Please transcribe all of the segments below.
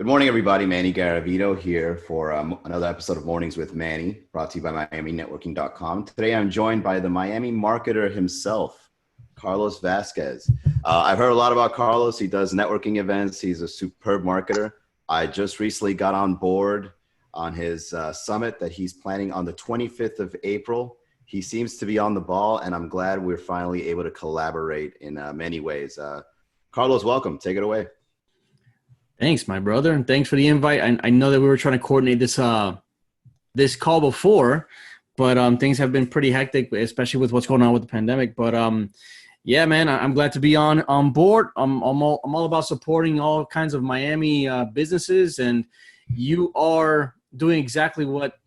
Good morning, everybody. Manny Garavito here for another episode of Mornings with Manny, brought to you by MiamiNetworking.com. Today, I'm joined by the Miami marketer himself, Carlos Vazquez. I've heard a lot about Carlos. He does networking events. He's a superb marketer. I just recently got on board on his summit that he's planning on the 25th of April. He seems to be on the ball, and I'm glad we're finally able to collaborate in many ways. Carlos, welcome. Take it away. Thanks, my brother, and thanks for the invite. I know that we were trying to coordinate this call before, but things have been pretty hectic, especially with what's going on with the pandemic. But yeah, man, I'm glad to be on board. I'm all about supporting all kinds of Miami businesses, and you are doing exactly what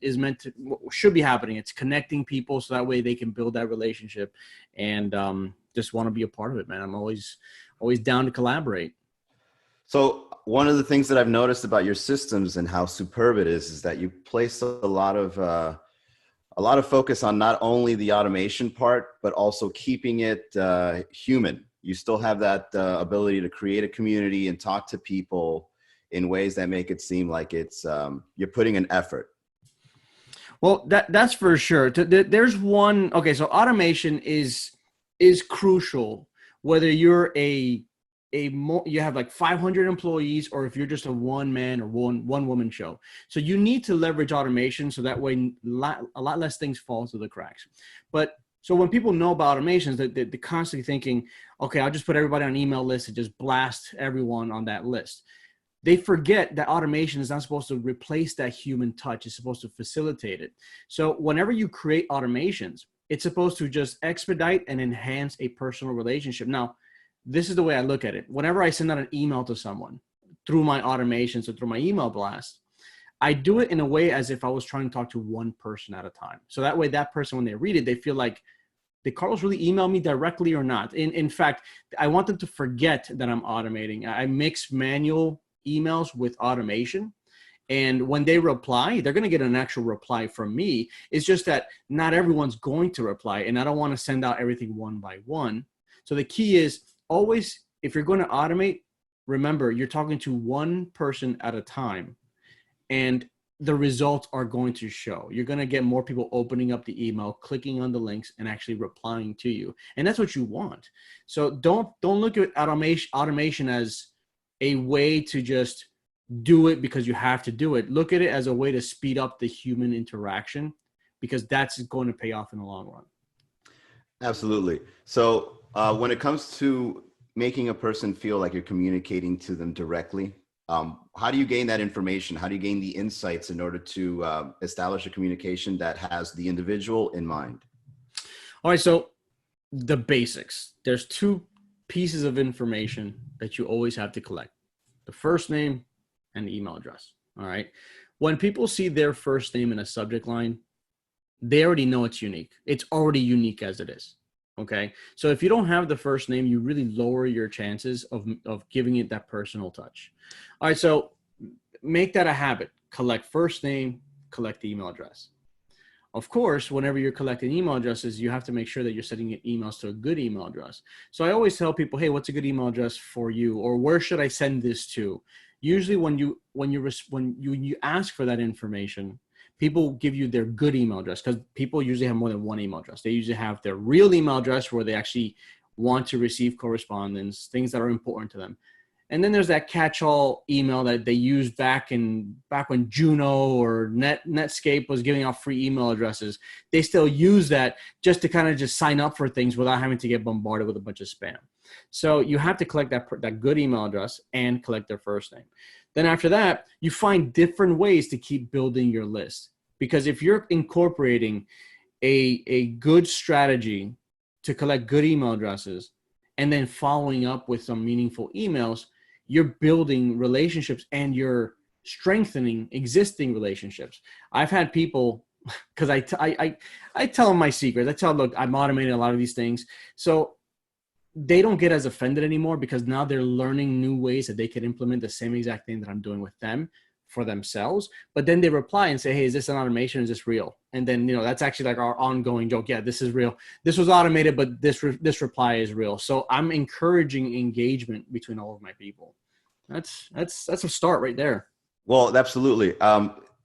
should be happening. It's connecting people so that way they can build that relationship, and just want to be a part of it, man. I'm always down to collaborate. So one of the things that I've noticed about your systems and how superb it is that you place a lot of focus on not only the automation part, but also keeping it human. You still have that ability to create a community and talk to people in ways that make it seem like it's you're putting an effort. Well, that's for sure. There's one. Okay, so automation is crucial, whether you're you have like 500 employees, or if you're just a one man or one woman show. So you need to leverage automation so that way a lot less things fall through the cracks. But so when people know about automations, they're constantly thinking, okay, I'll just put everybody on an email list and just blast everyone on that list. They forget that automation is not supposed to replace that human touch. It's supposed to facilitate it. So whenever you create automations, it's supposed to just expedite and enhance a personal relationship. Now, this is the way I look at it. Whenever I send out an email to someone through my automations or through my email blast, I do it in a way as if I was trying to talk to one person at a time. So that way that person, when they read it, they feel like, did Carlos really email me directly or not? In fact, I want them to forget that I'm automating. I mix manual emails with automation. And when they reply, they're going to get an actual reply from me. It's just that not everyone's going to reply, and I don't want to send out everything one by one. So the key is, always, if you're going to automate, remember you're talking to one person at a time, and the results are going to show. You're going to get more people opening up the email, clicking on the links, and actually replying to you. And that's what you want. So don't look at automation as a way to just do it because you have to do it. Look at it as a way to speed up the human interaction, because that's going to pay off in the long run. Absolutely. So when it comes to making a person feel like you're communicating to them directly, how do you gain that information? How do you gain the insights in order to establish a communication that has the individual in mind? All right. So the basics. There's two pieces of information that you always have to collect: the first name and the email address. All right. When people see their first name in a subject line, they already know it's unique. It's already unique as it is. Okay. So if you don't have the first name, you really lower your chances of giving it that personal touch. All right. So make that a habit. Collect first name, collect the email address. Of course, whenever you're collecting email addresses, you have to make sure that you're sending emails to a good email address. So I always tell people, hey, what's a good email address for you? Or where should I send this to? Usually when you ask for that information, people give you their good email address, because people usually have more than one email address. They usually have their real email address where they actually want to receive correspondence, things that are important to them. And then there's that catch-all email that they used back when Juno or Netscape was giving out free email addresses. They still use that just to kind of just sign up for things without having to get bombarded with a bunch of spam. So you have to collect that good email address and collect their first name. Then after that, you find different ways to keep building your list. Because if you're incorporating a good strategy to collect good email addresses and then following up with some meaningful emails, you're building relationships and you're strengthening existing relationships. I've had people, because I tell them my secrets. I tell them, look, I'm automating a lot of these things. So they don't get as offended anymore, because now they're learning new ways that they can implement the same exact thing that I'm doing with them for themselves. But then they reply and say, hey, is this an automation? Is this real? And then, that's actually like our ongoing joke. Yeah, this is real. This was automated, but this reply is real. So I'm encouraging engagement between all of my people. That's a start right there. Well, absolutely.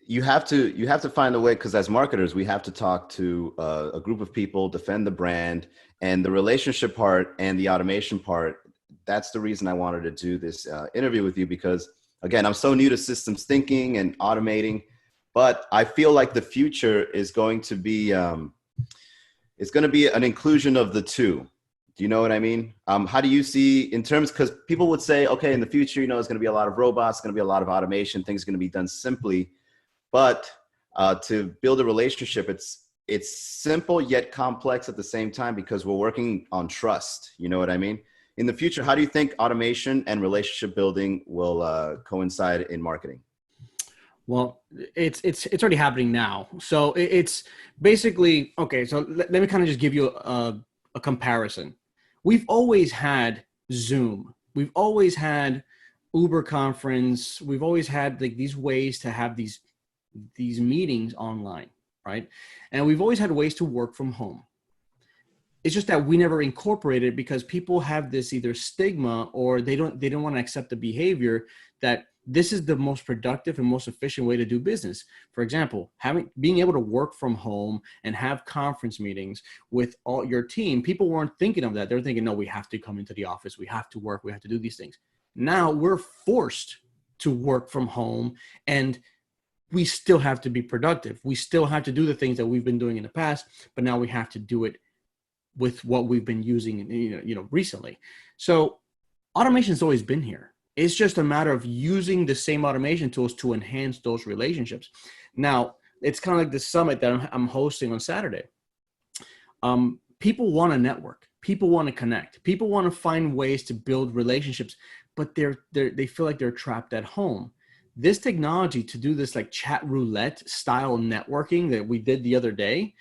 You have to find a way, because as marketers, we have to talk to a group of people, defend the brand, and the relationship part and the automation part. That's the reason I wanted to do this interview with you, because again, I'm so new to systems thinking and automating, but I feel like the future is going to be it's going to be an inclusion of the two. Do you know what I mean? How do you see in terms, because people would say, okay, in the future, it's going to be a lot of robots, going to be a lot of automation, things are going to be done simply. But to build a relationship, it's simple yet complex at the same time, because we're working on trust. You know what I mean? In the future, how do you think automation and relationship building will coincide in marketing? Well, it's already happening now. So it's basically okay. So let me kind of just give you a comparison. We've always had Zoom. We've always had Uber conference. We've always had like these ways to have these meetings online, right? And we've always had ways to work from home. It's just that we never incorporated because people have this either stigma or they don't want to accept the behavior that this is the most productive and most efficient way to do business. For example, being able to work from home and have conference meetings with all your team, people weren't thinking of that. They're thinking, no, we have to come into the office, we have to work, we have to do these things. Now we're forced to work from home, and we still have to be productive. We still have to do the things that we've been doing in the past, but now we have to do it with what we've been using, recently. So automation has always been here. It's just a matter of using the same automation tools to enhance those relationships. Now, it's kind of like the summit that I'm hosting on Saturday. People want to network. People want to connect. People want to find ways to build relationships, but they feel like they're trapped at home. This technology to do this like chat roulette style networking that we did the other day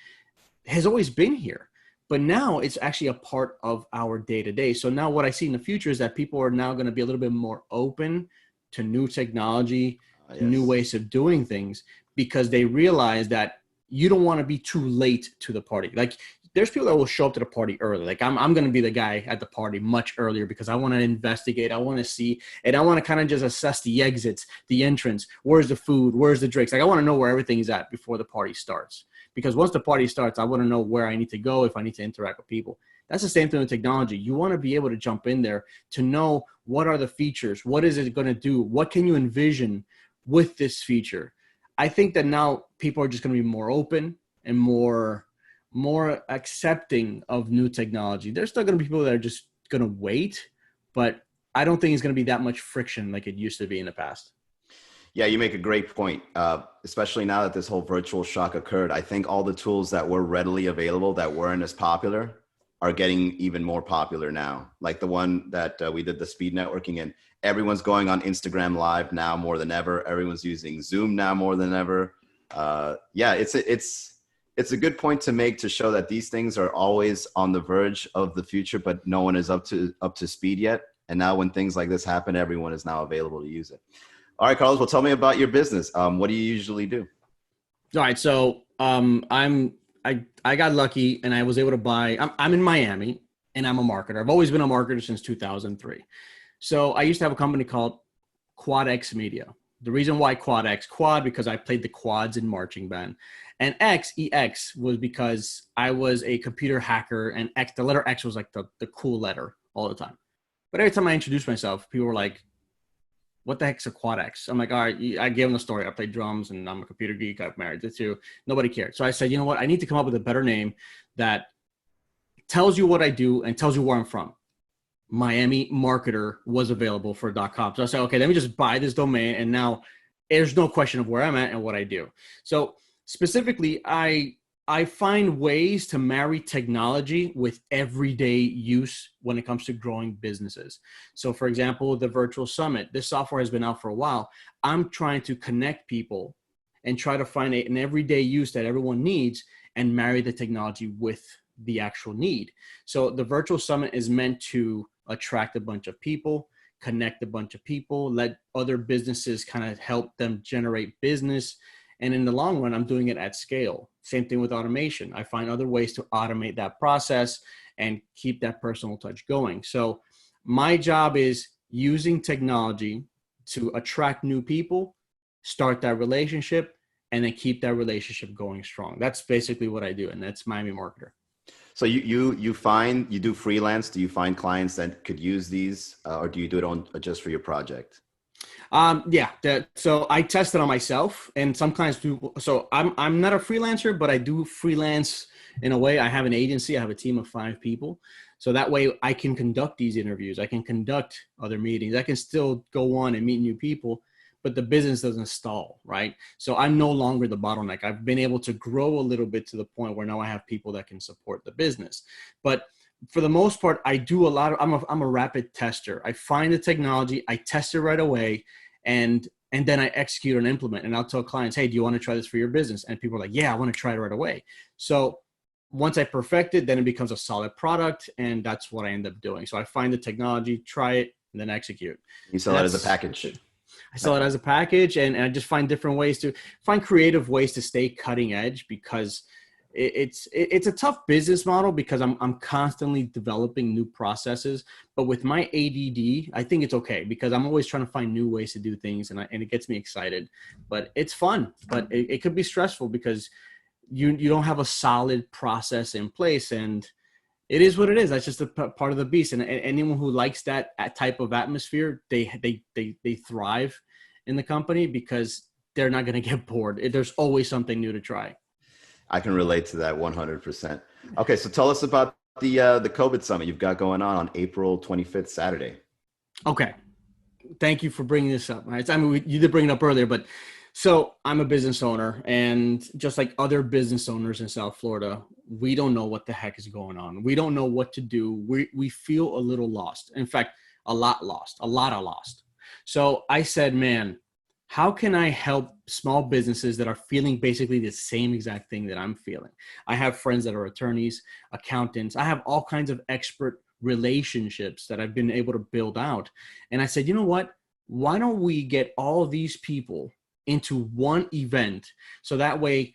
has always been here. But now it's actually a part of our day-to-day. So now what I see in the future is that people are now going to be a little bit more open to new technology, to new Yes. ways of doing things, because they realize that you don't want to be too late to the party. Like there's people that will show up to the party early. Like I'm going to be the guy at the party much earlier because I want to investigate. I want to see, and I want to kind of just assess the exits, the entrance, where's the food, where's the drinks. Like I want to know where everything's at before the party starts. Because once the party starts, I want to know where I need to go if I need to interact with people. That's the same thing with technology. You want to be able to jump in there to know what are the features, what is it going to do, what can you envision with this feature. I think that now people are just going to be more open and more accepting of new technology. There's still going to be people that are just going to wait, but I don't think it's going to be that much friction like it used to be in the past. Yeah, you make a great point, especially now that this whole virtual shock occurred. I think all the tools that were readily available that weren't as popular are getting even more popular now. Like the one that we did the speed networking in. Everyone's going on Instagram Live now more than ever. Everyone's using Zoom now more than ever. Yeah, it's a good point to make, to show that these things are always on the verge of the future, but no one is up to speed yet. And now when things like this happen, everyone is now available to use it. All right, Carlos. Well, tell me about your business. What do you usually do? All right, so I got lucky and I was able to buy. I'm in Miami and I'm a marketer. I've always been a marketer since 2003. So I used to have a company called Quad X Media. The reason why Quad because I played the quads in marching band, and EX was because I was a computer hacker, and X, the letter X was like the cool letter all the time. But every time I introduced myself, people were like, what the heck's a quad X? I'm like, all right, I gave them the story. I play drums and I'm a computer geek. I've married the two. Nobody cared. So I said, you know what? I need to come up with a better name that tells you what I do and tells you where I'm from. Miami Marketer was available for .com. So I said, okay, let me just buy this domain. And now there's no question of where I'm at and what I do. So specifically, I find ways to marry technology with everyday use when it comes to growing businesses. So for example, the virtual summit, this software has been out for a while. I'm trying to connect people and try to find an everyday use that everyone needs and marry the technology with the actual need. So the virtual summit is meant to attract a bunch of people, connect a bunch of people, let other businesses kind of help them generate business. And in the long run, I'm doing it at scale. Same thing with automation. I find other ways to automate that process and keep that personal touch going. So my job is using technology to attract new people, start that relationship, and then keep that relationship going strong. That's basically what I do, and that's Miami Marketer. So you do freelance? Do you find clients that could use these, or do you do it on just for your project? Yeah. So I test it on myself, and some clients do. So I'm not a freelancer, but I do freelance in a way. I have an agency. I have a team of 5 people. So that way I can conduct these interviews. I can conduct other meetings. I can still go on and meet new people, but the business doesn't stall, right? So I'm no longer the bottleneck. I've been able to grow a little bit to the point where now I have people that can support the business. But for the most part, I do a lot of, I'm a rapid tester. I find the technology, I test it right away, and then I execute and implement. And I'll tell clients, hey, do you want to try this for your business? And people are like, yeah, I want to try it right away. So once I perfect it, then it becomes a solid product, and that's what I end up doing. So I find the technology, try it, and then execute. You sell it as a package. I sell it as a package, and I just find different ways to find creative ways to stay cutting edge, because it's a tough business model, because I'm constantly developing new processes. But with my ADD, I think it's okay, because I'm always trying to find new ways to do things, and it gets me excited. But it's fun, but it could be stressful, because you don't have a solid process in place, and it is what it is. That's just a part of the beast. And anyone who likes that type of atmosphere, they thrive in the company, because they're not going to get bored. There's always something new to try. I can relate to that 100%. Okay, so tell us about the COVID summit you've got going on April 25th, Saturday. Okay, thank you for bringing this up. Right? I mean, you did bring it up earlier, but so I'm a business owner, and just like other business owners in South Florida, we don't know what the heck is going on. We don't know what to do. We feel a little lost. In fact, a lot lost. So I said, man, how can I help small businesses that are feeling basically the same exact thing that I'm feeling? I have friends that are attorneys, accountants. I have all kinds of expert relationships that I've been able to build out. And I said, you know what? Why don't we get all these people into one event, so that way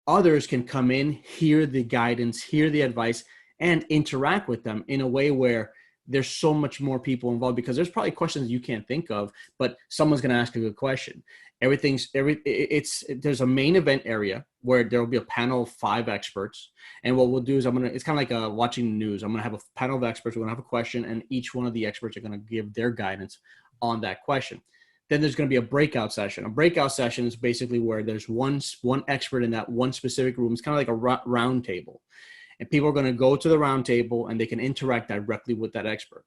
others can come in, hear the guidance, hear the advice, and interact with them in a way where there's so much more people involved, because there's probably questions you can't think of, but someone's going to ask a good question. There's a main event area where there will be a panel of 5 experts. And what we'll do is it's kind of like watching the news. I'm going to have a panel of experts. We're going to have a question, and each one of the experts are going to give their guidance on that question. Then there's going to be a breakout session. A breakout session is basically where there's one expert in that one specific room. It's kind of like a round table. And people are going to go to the round table, and they can interact directly with that expert.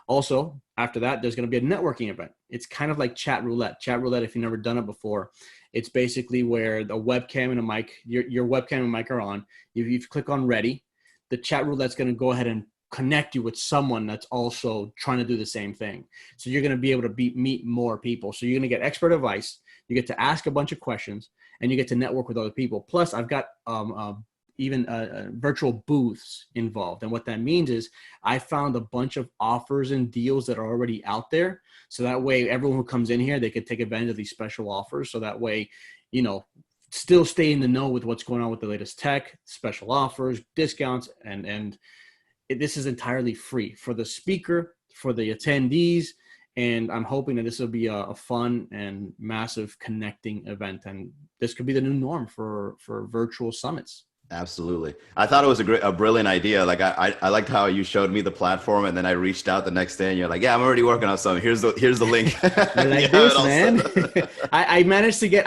Also, after that, there's going to be a networking event. It's kind of like chat roulette. Chat roulette, if you've never done it before, it's basically where the webcam and a mic, your webcam and mic are on. You click on ready. The chat roulette's going to go ahead and connect you with someone that's also trying to do the same thing. So you're going to be able to meet more people. So you're going to get expert advice. You get to ask a bunch of questions, and you get to network with other people. Plus, I've got even virtual booths involved. And what that means is I found a bunch of offers and deals that are already out there. So that way, everyone who comes in here, they can take advantage of these special offers. So that way, still stay in the know with what's going on with the latest tech, special offers, discounts, and this is entirely free for the speaker, for the attendees, and I'm hoping that this will be a fun and massive connecting event, and this could be the new norm for virtual summits. Absolutely. I thought it was a brilliant idea. Like I liked how you showed me the platform, and then I reached out the next day, and you're like, yeah, I'm already working on something. Here's the link. I like this, man. I managed to get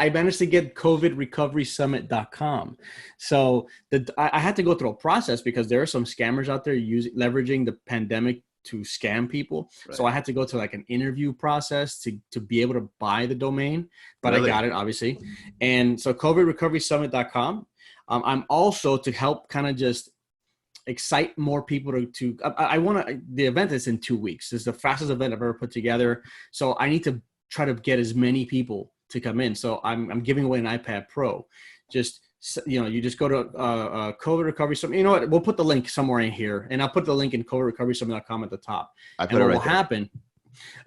COVIDrecoverysummit.com. So I had to go through a process, because there are some scammers out there leveraging the pandemic to scam people. Right. So I had to go through like an interview process to be able to buy the domain, but really? I got it, obviously. And so COVIDrecoverysummit.com. I'm also, to help kind of just excite more people to the event is in 2 weeks. It's the fastest event I've ever put together. So I need to try to get as many people to come in. So I'm giving away an iPad Pro. You just go to COVID Recovery Summit. You know what? We'll put the link somewhere in here, and I'll put the link in COVIDrecoverysummit.com at the top. I put it right there. Happen.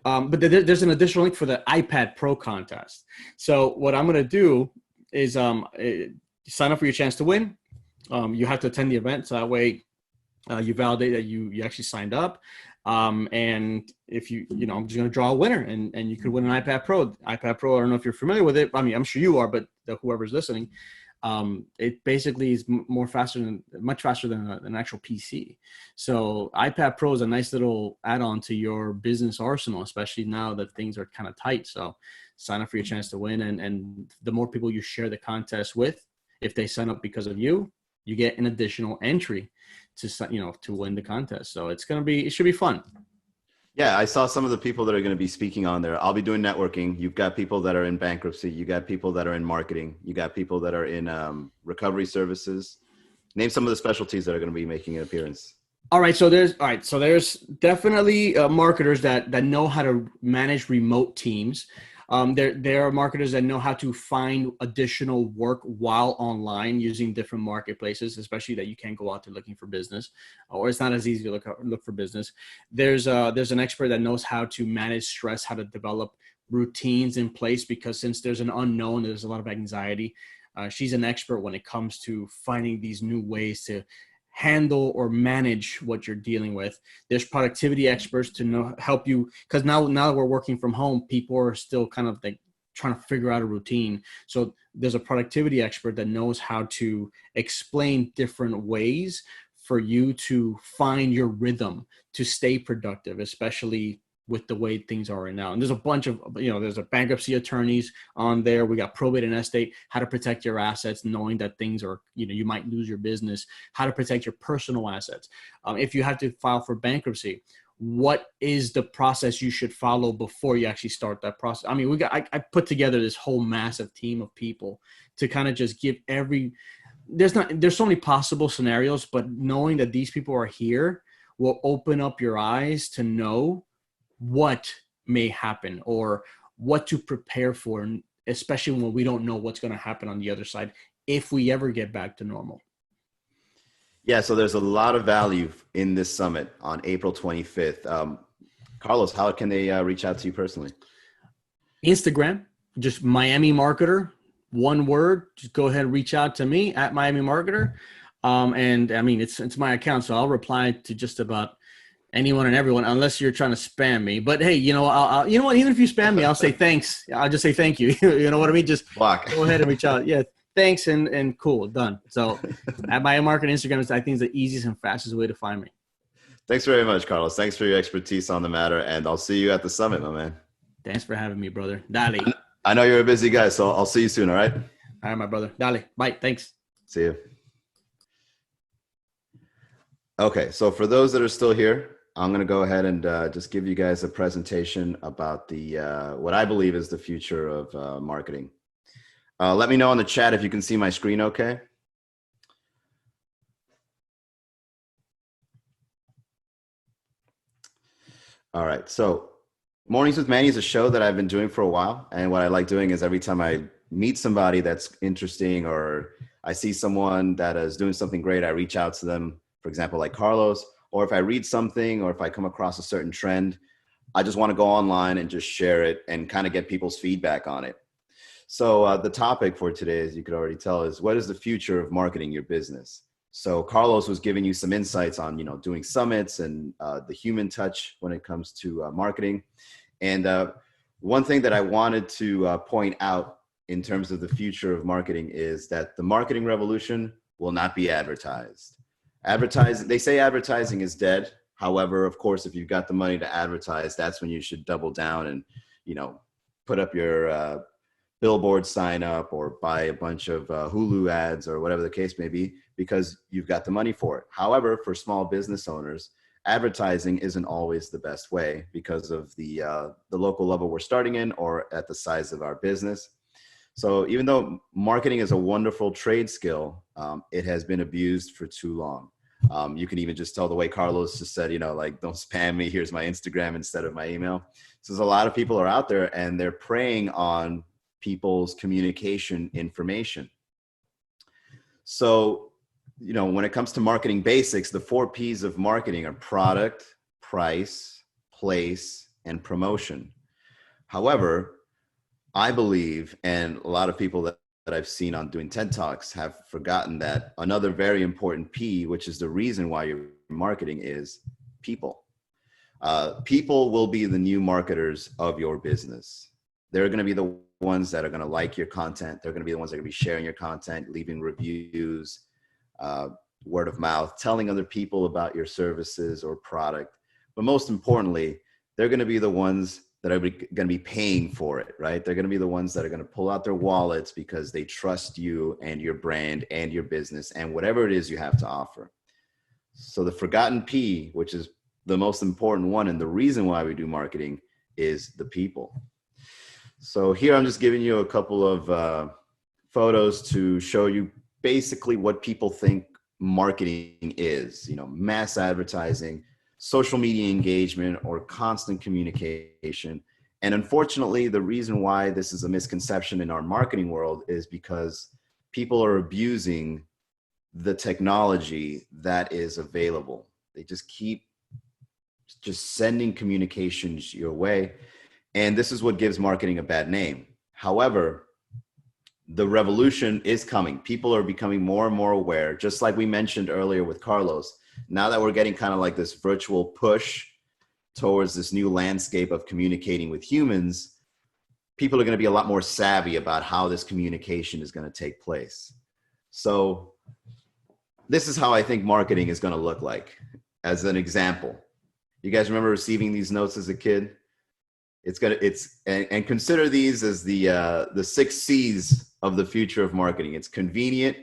But there's an additional link for the iPad Pro contest. So what I'm going to do is sign up for your chance to win. You have to attend the event, so that way You validate that you actually signed up. And if I'm just going to draw a winner, and you could win an iPad Pro. iPad Pro, I don't know if you're familiar with it. I mean, I'm sure you are, but whoever's listening, it basically is much faster than an actual PC. So iPad Pro is a nice little add-on to your business arsenal, especially now that things are kind of tight. So sign up for your chance to win. And the more people you share the contest with, if they sign up because of you, you get an additional entry to win the contest. So it should be fun. Yeah, I saw some of the people that are going to be speaking on there. I'll be doing networking. You've got people that are in bankruptcy. You got people that are in marketing. You got people that are in recovery services. Name some of the specialties that are going to be making an appearance. All right. So there's definitely marketers that know how to manage remote teams. There are marketers that know how to find additional work while online using different marketplaces, especially that you can't go out there looking for business, or it's not as easy to look for business. There's an expert that knows how to manage stress, how to develop routines in place, because since there's an unknown, there's a lot of anxiety. She's an expert when it comes to finding these new ways to handle or manage what you're dealing with. There's productivity experts to help you, because now that we're working from home, people are still kind of like trying to figure out a routine. So there's a productivity expert that knows how to explain different ways for you to find your rhythm to stay productive, especially with the way things are right now. And there's a bunch of, there's a bankruptcy attorneys on there. We got probate and estate, how to protect your assets, knowing that things are, you might lose your business, how to protect your personal assets. If you have to file for bankruptcy, what is the process you should follow before you actually start that process? I mean, I put together this whole massive team of people to kind of just give there's so many possible scenarios, but knowing that these people are here will open up your eyes to know what may happen or what to prepare for, especially when we don't know what's going to happen on the other side if we ever get back to normal. Yeah, so there's a lot of value in this summit on April 25th. Carlos, how can they reach out to you personally? Instagram, just Miami Marketer, one word. Just go ahead and reach out to me at Miami Marketer. And I mean, it's my account, so I'll reply to just about anyone and everyone, unless you're trying to spam me. But hey, I'll you know what? Even if you spam me, I'll say thanks. I'll just say thank you. You know what I mean? Just block. Go ahead and reach out. Yeah, thanks and cool, done. So at my marketing Instagram, I think is the easiest and fastest way to find me. Thanks very much, Carlos. Thanks for your expertise on the matter, and I'll see you at the summit, my man. Thanks for having me, brother. Dale. I know you're a busy guy, so I'll see you soon. All right. All right, my brother. Dale. Bye. Thanks. See you. Okay, so for those that are still here, I'm going to go ahead and just give you guys a presentation about the what I believe is the future of marketing. Let me know in the chat if you can see my screen okay. All right, so Mornings with Manny is a show that I've been doing for a while. And what I like doing is every time I meet somebody that's interesting or I see someone that is doing something great, I reach out to them, for example, like Carlos. Or if I read something or if I come across a certain trend, I just want to go online and just share it and kind of get people's feedback on it. So the topic for today, as you could already tell, is what is the future of marketing your business? So Carlos was giving you some insights on, doing summits and the human touch when it comes to marketing. And one thing that I wanted to point out in terms of the future of marketing is that the marketing revolution will not be advertised. They say advertising is dead. However, of course, if you've got the money to advertise, that's when you should double down and, put up your billboard sign up or buy a bunch of Hulu ads or whatever the case may be, because you've got the money for it. However, for small business owners, advertising isn't always the best way because of the local level we're starting in or at the size of our business. So even though marketing is a wonderful trade skill, it has been abused for too long. You can even just tell the way Carlos just said, don't spam me. Here's my Instagram instead of my email. So there's a lot of people are out there and they're preying on people's communication information. So, when it comes to marketing basics, the 4 P's of marketing are product, price, place, and promotion. However, I believe, and a lot of people that that I've seen on doing TED Talks have forgotten that another very important P, which is the reason why you're marketing, is people. People will be the new marketers of your business. They're going to be the ones that are going to like your content. They're going to be the ones that are going to be sharing your content, leaving reviews, word of mouth, telling other people about your services or product. But most importantly, they're going to be the ones that are going to be paying for it, right? They're going to be the ones that are going to pull out their wallets because they trust you and your brand and your business and whatever it is you have to offer. So the forgotten P, which is the most important one, and the reason why we do marketing, is the people. So here I'm just giving you a couple of photos to show you basically what people think marketing is. You know, mass advertising, social media engagement, or constant communication. And unfortunately, the reason why this is a misconception in our marketing world is because people are abusing the technology that is available. They just keep sending communications your way. And this is what gives marketing a bad name. However, the revolution is coming. People are becoming more and more aware, just like we mentioned earlier with Carlos. Now that we're getting kind of like this virtual push towards this new landscape of communicating with humans, people are going to be a lot more savvy about how this communication is going to take place. So this is how I think marketing is going to look like. As an example, you guys remember receiving these notes as a kid? And consider these as the 6 C's of the future of marketing. It's convenient,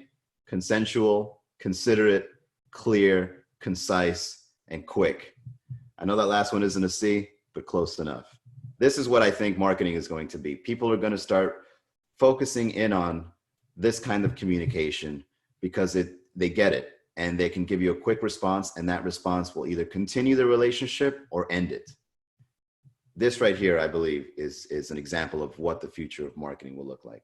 consensual, considerate, clear, concise, and quick. I know that last one isn't a C, but close enough. This is what I think marketing is going to be. People are going to start focusing in on this kind of communication because they get it and they can give you a quick response, and that response will either continue the relationship or end it. This right here, I believe, is an example of what the future of marketing will look like.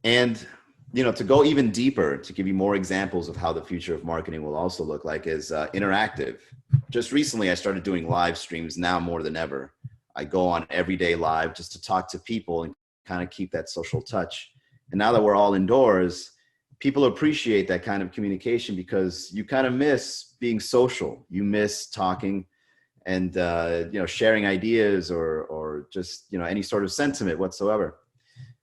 And, you know, to go even deeper, to give you more examples of how the future of marketing will also look like, is interactive. Just recently, I started doing live streams, now more than ever. I go on every day live just to talk to people and kind of keep that social touch. And now that we're all indoors, people appreciate that kind of communication because you kind of miss being social. You miss talking and you know, sharing ideas or just, you know, any sort of sentiment whatsoever.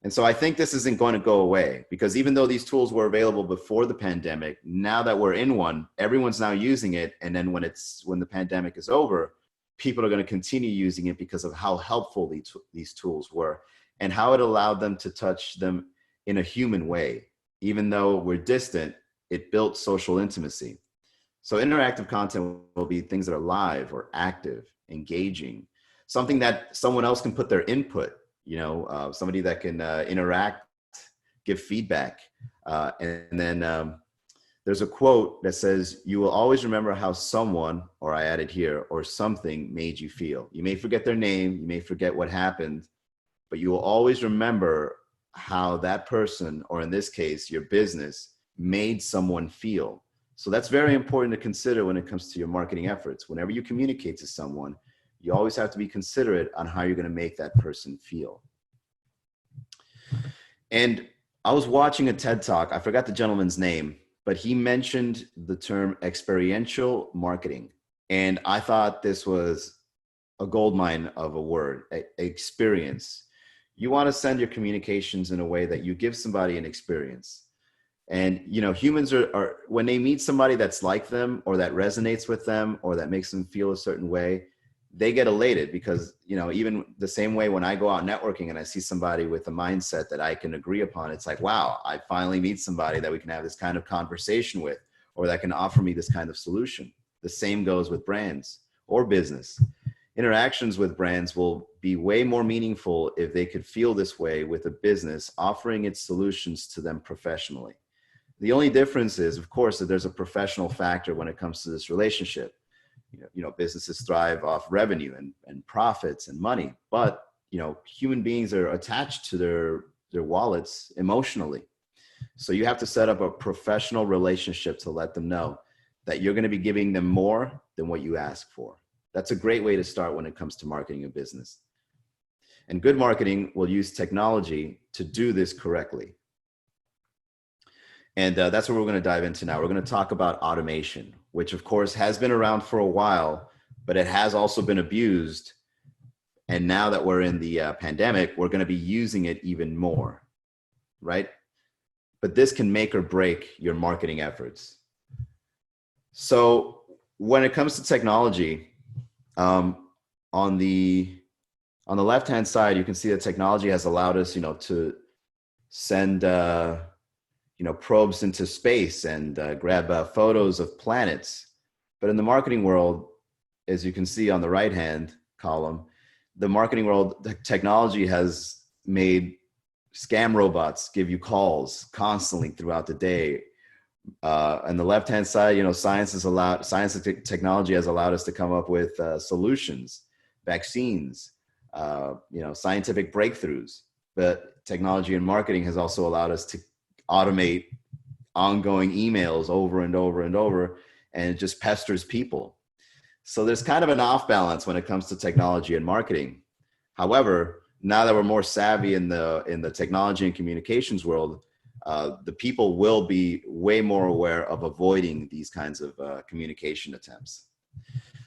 And so I think this isn't going to go away, because even though these tools were available before the pandemic, now that we're in one, everyone's now using it. And then when the pandemic is over, people are going to continue using it because of how helpful these tools were and how it allowed them to touch them in a human way. Even though we're distant, it built social intimacy. So interactive content will be things that are live or active, engaging, something that someone else can put their input, you know, somebody that can interact, give feedback. And then there's a quote that says, "You will always remember how someone," or I added here, "or something made you feel." You may forget their name, you may forget what happened, but you will always remember how that person, or in this case, your business, made someone feel. So that's very important to consider when it comes to your marketing efforts. Whenever you communicate to someone, you always have to be considerate on how you're going to make that person feel. And I was watching a TED Talk. I forgot the gentleman's name, but he mentioned the term experiential marketing. And I thought this was a goldmine of a word, experience. You want to send your communications in a way that you give somebody an experience. And, you know, humans are when they meet somebody that's like them or that resonates with them or that makes them feel a certain way, they get elated because, you know, even the same way when I go out networking and I see somebody with a mindset that I can agree upon, it's like, wow, I finally meet somebody that we can have this kind of conversation with, or that can offer me this kind of solution. The same goes with brands or business. Interactions with brands will be way more meaningful if they could feel this way with a business offering its solutions to them professionally. The only difference is, of course, that there's a professional factor when it comes to this relationship. You know, businesses thrive off revenue and profits and money, but, you know, human beings are attached to their wallets emotionally. So you have to set up a professional relationship to let them know that you're going to be giving them more than what you ask for. That's a great way to start when it comes to marketing a business. And good marketing will use technology to do this correctly. And that's what we're going to dive into now. We're going to talk about automation, which of course has been around for a while, but it has also been abused. And now that we're in the pandemic, we're going to be using it even more, right? But this can make or break your marketing efforts. So when it comes to technology, on the left-hand side, you can see that technology has allowed us, to send, probes into space and grab photos of planets. But in the marketing world, as you can see on the right-hand column, the marketing world, the technology has made scam robots give you calls constantly throughout the day. On the left-hand side, science and technology has allowed us to come up with solutions, vaccines, scientific breakthroughs. But technology and marketing has also allowed us to automate ongoing emails over and over and over, and it just pesters people. So there's kind of an off balance when it comes to technology and marketing. However, now that we're more savvy in the technology and communications world, the people will be way more aware of avoiding these kinds of communication attempts.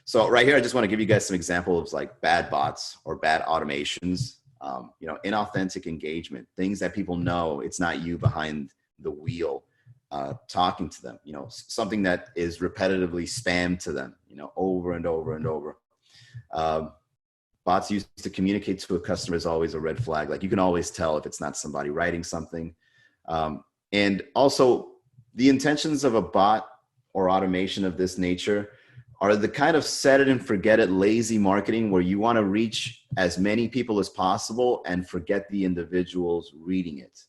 So right here, I just want to give you guys some examples of like bad bots or bad automations, inauthentic engagement, things that people know it's not you behind the wheel talking to them, something that is repetitively spammed to them, over and over and over. Bots used to communicate to a customer is always a red flag. Like you can always tell if it's not somebody writing something. And also the intentions of a bot or automation of this nature are the kind of set it and forget it lazy marketing where you want to reach as many people as possible and forget the individuals reading it.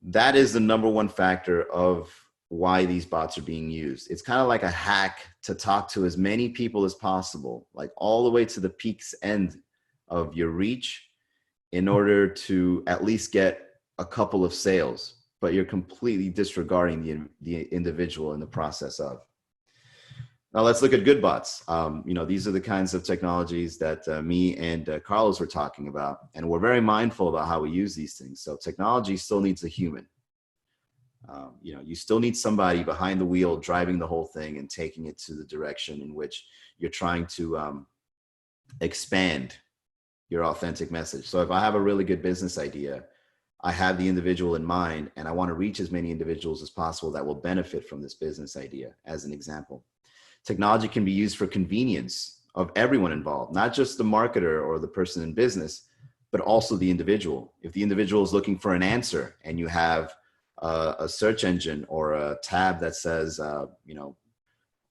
That is the number one factor of why these bots are being used. It's kind of like a hack to talk to as many people as possible, like all the way to the peak's end of your reach in order to at least get a couple of sales, but you're completely disregarding the individual in the process of. Now let's look at good bots. These are the kinds of technologies that me and Carlos were talking about, and we're very mindful about how we use these things. So technology still needs a human. You still need somebody behind the wheel driving the whole thing and taking it to the direction in which you're trying to expand your authentic message. So if I have a really good business idea, I have the individual in mind, and I want to reach as many individuals as possible that will benefit from this business idea, as an example. Technology can be used for convenience of everyone involved, not just the marketer or the person in business, but also the individual. If the individual is looking for an answer and you have a search engine or a tab that says,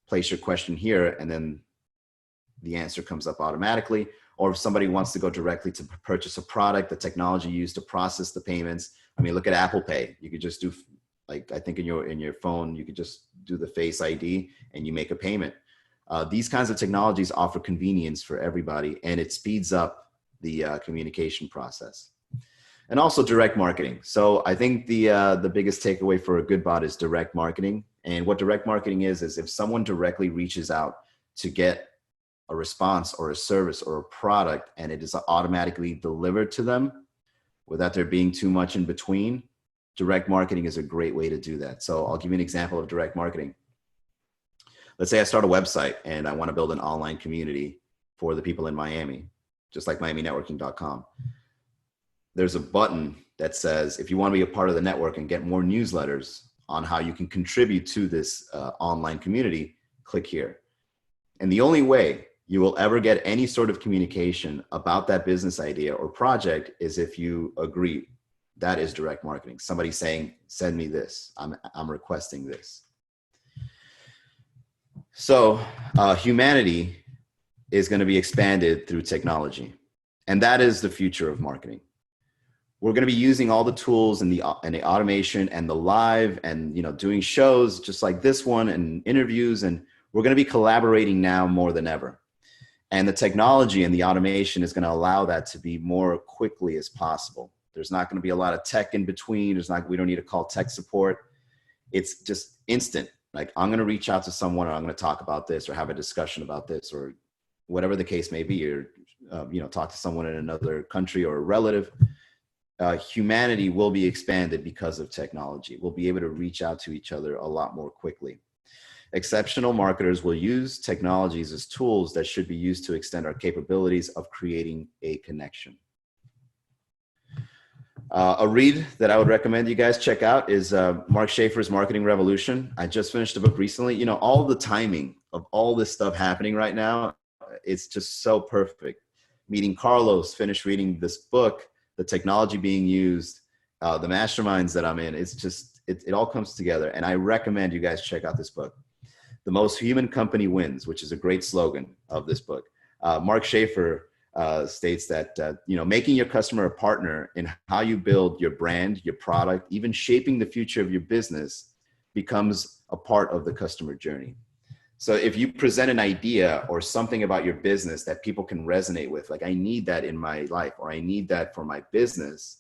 place your question here, and then the answer comes up automatically. Or if somebody wants to go directly to purchase a product, the technology used to process the payments. I mean, look at Apple Pay. You could just do, like, I think in your phone, you could just do the Face ID and you make a payment. These kinds of technologies offer convenience for everybody, and it speeds up the communication process. And also direct marketing. So I think the biggest takeaway for a good bot is direct marketing. And what direct marketing is if someone directly reaches out to get a response or a service or a product, and it is automatically delivered to them without there being too much in between, direct marketing is a great way to do that. So I'll give you an example of direct marketing. Let's say I start a website and I want to build an online community for the people in Miami, just like MiamiNetworking.com. There's a button that says, if you want to be a part of the network and get more newsletters on how you can contribute to this online community, click here. And the only way you will ever get any sort of communication about that business idea or project is if you agree. That is direct marketing. Somebody saying, send me this. I'm requesting this. So humanity is going to be expanded through technology. And that is the future of marketing. We're going to be using all the tools and the automation and the live and, doing shows just like this one and interviews. And we're going to be collaborating now more than ever. And the technology and the automation is going to allow that to be more quickly as possible. There's not going to be a lot of tech in between. We don't need to call tech support. It's just instant. Like, I'm going to reach out to someone, or I'm going to talk about this, or have a discussion about this, or whatever the case may be, or, talk to someone in another country or a relative. humanity will be expanded because of technology. We'll be able to reach out to each other a lot more quickly. Exceptional marketers will use technologies as tools that should be used to extend our capabilities of creating a connection. A read that I would recommend you guys check out is Mark Schaefer's Marketing Revolution. I just finished a book recently. You know, all the timing of all this stuff happening right now, it's just so perfect. Meeting Carlos, finished reading this book, the technology being used, the masterminds that I'm in, it's just, it all comes together. And I recommend you guys check out this book. The Most Human Company Wins, which is a great slogan of this book. Mark Schaefer states that, you know, making your customer a partner in how you build your brand, your product, even shaping the future of your business becomes a part of the customer journey. So if you present an idea or something about your business that people can resonate with, like I need that in my life, or I need that for my business,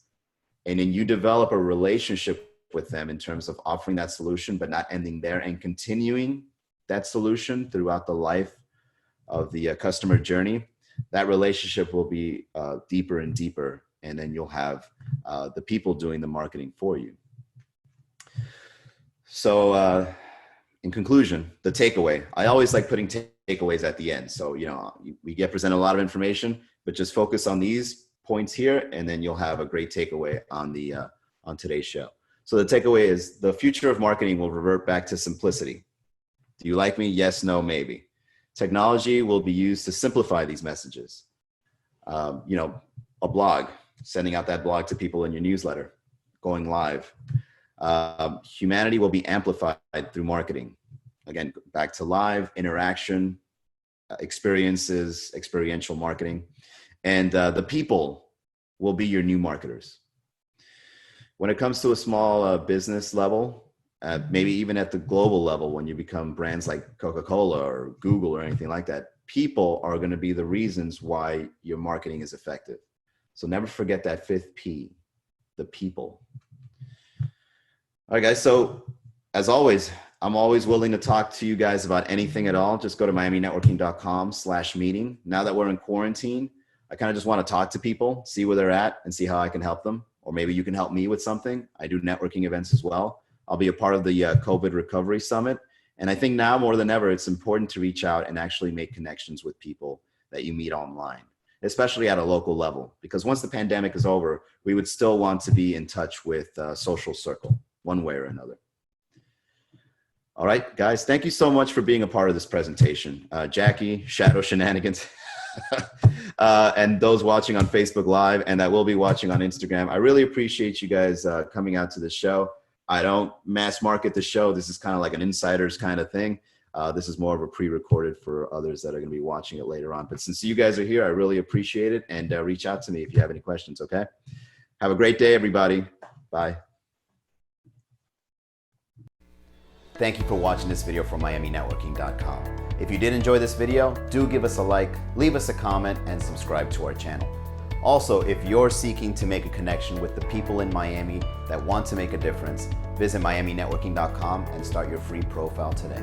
and then you develop a relationship with them in terms of offering that solution, but not ending there and continuing that solution throughout the life of the customer journey, that relationship will be deeper and deeper. And then you'll have the people doing the marketing for you. So in conclusion, the takeaway, I always like putting takeaways at the end. So, you know, we get presented a lot of information, but just focus on these points here, and then you'll have a great takeaway on the on today's show. So the takeaway is the future of marketing will revert back to simplicity. Do you like me? Yes, no, maybe. Technology will be used to simplify these messages. You know, a blog, sending out that blog to people in your newsletter, going live. Humanity will be amplified through marketing. Again, back to live, interaction, experiences, experiential marketing. And the people will be your new marketers. When it comes to a small business level, maybe even at the global level, when you become brands like Coca-Cola or Google or anything like that, people are going to be the reasons why your marketing is effective. So never forget that fifth P, the people. All right, guys. So as always, I'm always willing to talk to you guys about anything at all. Just go to miaminetworking.com/meeting. Now that we're in quarantine, I kind of just want to talk to people, see where they're at, and see how I can help them. Or maybe you can help me with something. I do networking events as well. I'll be a part of the COVID Recovery Summit. And I think now more than ever, it's important to reach out and actually make connections with people that you meet online, especially at a local level. Because once the pandemic is over, we would still want to be in touch with social circle, one way or another. All right, guys, thank you so much for being a part of this presentation. Jackie, Shadow Shenanigans, and those watching on Facebook Live and that will be watching on Instagram. I really appreciate you guys coming out to the show. I don't mass market the show. This is kind of like an insiders kind of thing. This is more of a pre-recorded for others that are going to be watching it later on. But since you guys are here, I really appreciate it. And reach out to me if you have any questions, okay? Have a great day, everybody. Bye. Thank you for watching this video from miaminetworking.com. If you did enjoy this video, do give us a like, leave us a comment, and subscribe to our channel. Also, if you're seeking to make a connection with the people in Miami that want to make a difference, visit miaminetworking.com and start your free profile today.